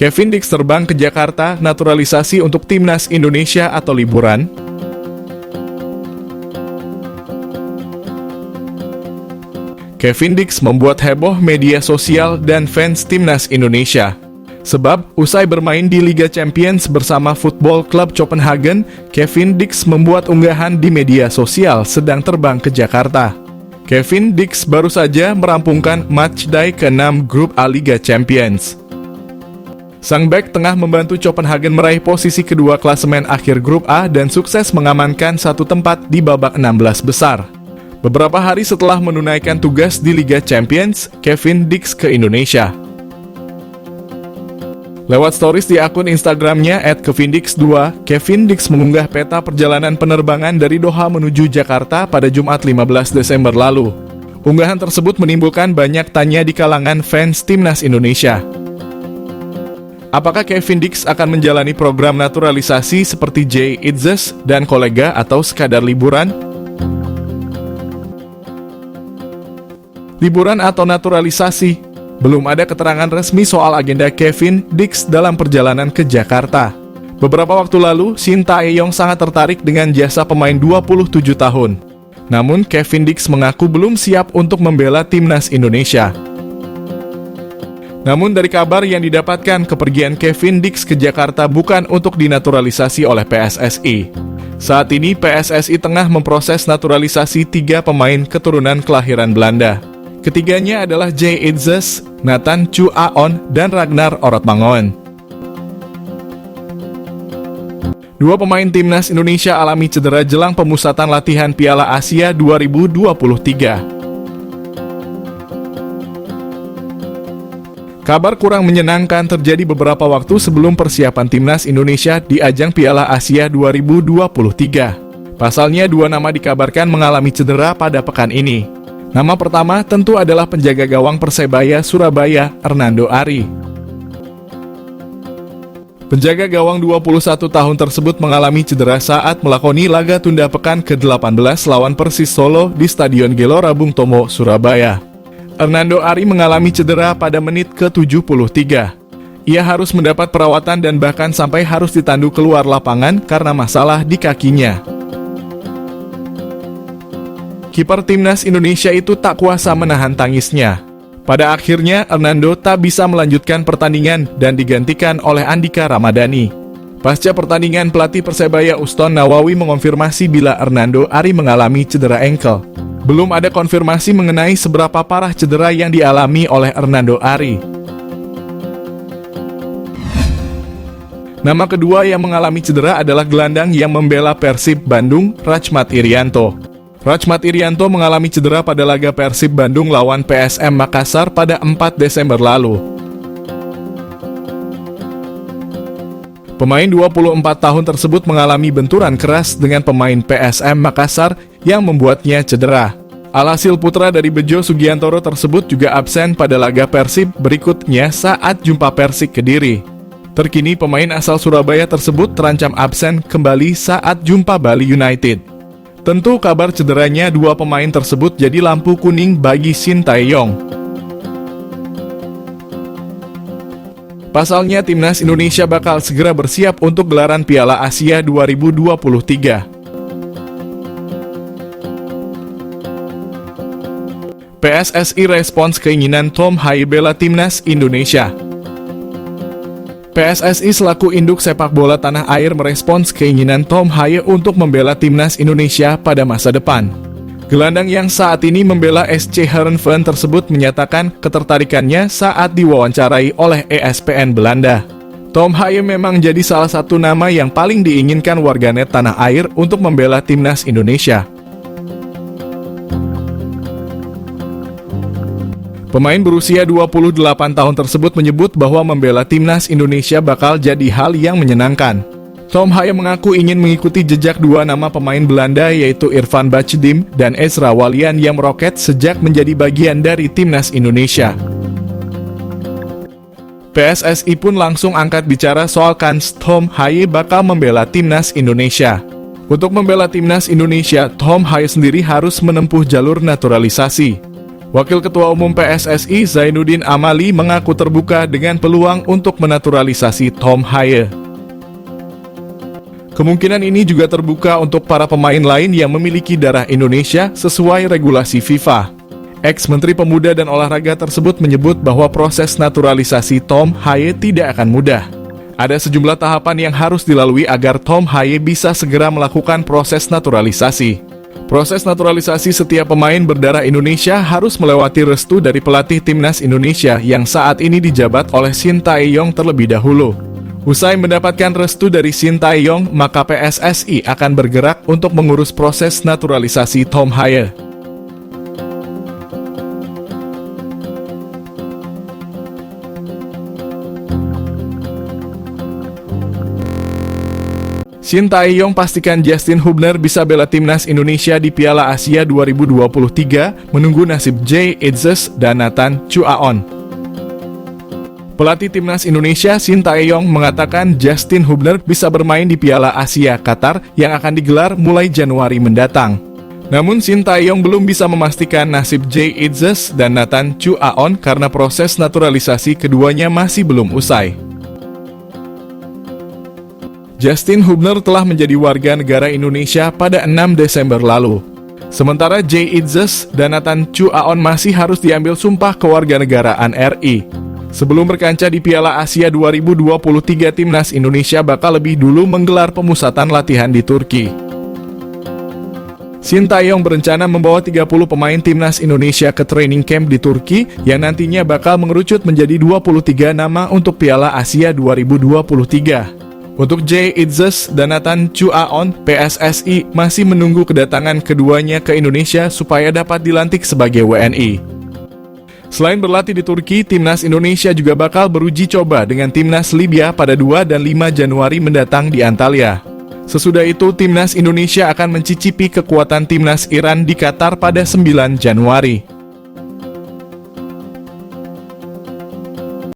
Kevin Dix terbang ke Jakarta naturalisasi untuk timnas Indonesia atau liburan? Kevin Dix membuat heboh media sosial dan fans timnas Indonesia. Sebab, usai bermain di Liga Champions bersama Football Club Copenhagen, Kevin Dix membuat unggahan di media sosial sedang terbang ke Jakarta. Kevin Dix baru saja merampungkan matchday ke-6 grup A Liga Champions. Sang bek tengah membantu Copenhagen meraih posisi kedua klasemen akhir grup A dan sukses mengamankan satu tempat di babak 16 besar. Beberapa hari setelah menunaikan tugas di Liga Champions, Kevin Dix ke Indonesia. Lewat stories di akun Instagramnya @kevindix2, Kevin Dix mengunggah peta perjalanan penerbangan dari Doha menuju Jakarta pada Jumat 15 Desember lalu. Unggahan tersebut menimbulkan banyak tanya di kalangan fans timnas Indonesia. Apakah Kevin Dix akan menjalani program naturalisasi seperti Jay Itzes dan kolega atau sekadar liburan? Liburan atau naturalisasi? Belum ada keterangan resmi soal agenda Kevin Dix dalam perjalanan ke Jakarta. Beberapa waktu lalu, Shin Tae-yong sangat tertarik dengan jasa pemain 27 tahun. Namun, Kevin Dix mengaku belum siap untuk membela timnas Indonesia. Namun dari kabar yang didapatkan, kepergian Kevin Dix ke Jakarta bukan untuk dinaturalisasi oleh PSSI. Saat ini PSSI tengah memproses naturalisasi 3 pemain keturunan kelahiran Belanda. Ketiganya adalah Jay Itzes, Nathan Chu Aon, dan Ragnar Orotmangoen. 2 pemain timnas Indonesia alami cedera jelang pemusatan latihan Piala Asia 2023. Kabar kurang menyenangkan terjadi beberapa waktu sebelum persiapan timnas Indonesia di ajang Piala Asia 2023. Pasalnya 2 nama dikabarkan mengalami cedera pada pekan ini. Nama pertama tentu adalah penjaga gawang Persebaya Surabaya, Hernando Ari. Penjaga gawang 21 tahun tersebut mengalami cedera saat melakoni laga tunda pekan ke-18 lawan Persis Solo di Stadion Gelora Bung Tomo, Surabaya. Hernando Ari mengalami cedera pada menit ke-73. Ia harus mendapat perawatan dan bahkan sampai harus ditandu keluar lapangan karena masalah di kakinya. Kiper timnas Indonesia itu tak kuasa menahan tangisnya. Pada akhirnya, Hernando tak bisa melanjutkan pertandingan dan digantikan oleh Andika Ramadhani. Pasca pertandingan, pelatih Persebaya Uston Nawawi mengonfirmasi bila Hernando Ari mengalami cedera engkel. Belum ada konfirmasi mengenai seberapa parah cedera yang dialami oleh Hernando Ari. Nama kedua yang mengalami cedera adalah gelandang yang membela Persib Bandung, Rachmat Irianto. Rachmat Irianto mengalami cedera pada laga Persib Bandung lawan PSM Makassar pada 4 Desember lalu. Pemain 24 tahun tersebut mengalami benturan keras dengan pemain PSM Makassar yang membuatnya cedera. Alhasil putra dari Bejo Sugiantoro tersebut juga absen pada laga Persib berikutnya saat jumpa Persik Kediri. Terkini pemain asal Surabaya tersebut terancam absen kembali saat jumpa Bali United. Tentu kabar cederanya 2 pemain tersebut jadi lampu kuning bagi Shin Tae-yong. Pasalnya timnas Indonesia bakal segera bersiap untuk gelaran Piala Asia 2023. PSSI respons keinginan Tom Haye bela timnas Indonesia. PSSI selaku induk sepak bola tanah air merespons keinginan Tom Haye untuk membela timnas Indonesia pada masa depan. Gelandang yang saat ini membela SC Heerenveen tersebut menyatakan ketertarikannya saat diwawancarai oleh ESPN Belanda. Tom Haye memang jadi salah satu nama yang paling diinginkan warganet tanah air untuk membela timnas Indonesia. Pemain berusia 28 tahun tersebut menyebut bahwa membela timnas Indonesia bakal jadi hal yang menyenangkan. Tom Haye mengaku ingin mengikuti jejak 2 nama pemain Belanda yaitu Irfan Bahdim dan Ezra Walian yang meroket sejak menjadi bagian dari timnas Indonesia. PSSI pun langsung angkat bicara soal kans Tom Haye bakal membela timnas Indonesia. Untuk membela timnas Indonesia, Tom Haye sendiri harus menempuh jalur naturalisasi. Wakil Ketua Umum PSSI Zainuddin Amali mengaku terbuka dengan peluang untuk menaturalisasi Tom Haye. Kemungkinan ini juga terbuka untuk para pemain lain yang memiliki darah Indonesia sesuai regulasi FIFA. Ex-Menteri Pemuda dan Olahraga tersebut menyebut bahwa proses naturalisasi Tom Haye tidak akan mudah. Ada sejumlah tahapan yang harus dilalui agar Tom Haye bisa segera melakukan proses naturalisasi. Proses naturalisasi setiap pemain berdarah Indonesia harus melewati restu dari pelatih Timnas Indonesia yang saat ini dijabat oleh Shin Tae-yong terlebih dahulu. Usai mendapatkan restu dari Shin Tae-yong, maka PSSI akan bergerak untuk mengurus proses naturalisasi Tom Haye. Shin Tae-yong pastikan Justin Hubner bisa bela Timnas Indonesia di Piala Asia 2023, menunggu nasib Jay Itzes dan Nathan Chuaon. Pelatih Timnas Indonesia Shin Tae-yong mengatakan Justin Hubner bisa bermain di Piala Asia Qatar yang akan digelar mulai Januari mendatang. Namun Shin Tae-yong belum bisa memastikan nasib Jay Itzes dan Nathan Chuaon karena proses naturalisasi keduanya masih belum usai. Justin Hubner telah menjadi warga negara Indonesia pada 6 Desember lalu. Sementara Jay Itzes dan Nathan Chuaon masih harus diambil sumpah kewarganegaraan RI. Sebelum berkancah di Piala Asia 2023, Timnas Indonesia bakal lebih dulu menggelar pemusatan latihan di Turki. Shin Tae-yong berencana membawa 30 pemain Timnas Indonesia ke training camp di Turki yang nantinya bakal mengerucut menjadi 23 nama untuk Piala Asia 2023. Untuk Jay Itzes dan Nathan Chuaon, PSSI masih menunggu kedatangan keduanya ke Indonesia supaya dapat dilantik sebagai WNI. Selain berlatih di Turki, Timnas Indonesia juga bakal beruji coba dengan Timnas Libya pada 2 dan 5 Januari mendatang di Antalya. Sesudah itu, Timnas Indonesia akan mencicipi kekuatan Timnas Iran di Qatar pada 9 Januari.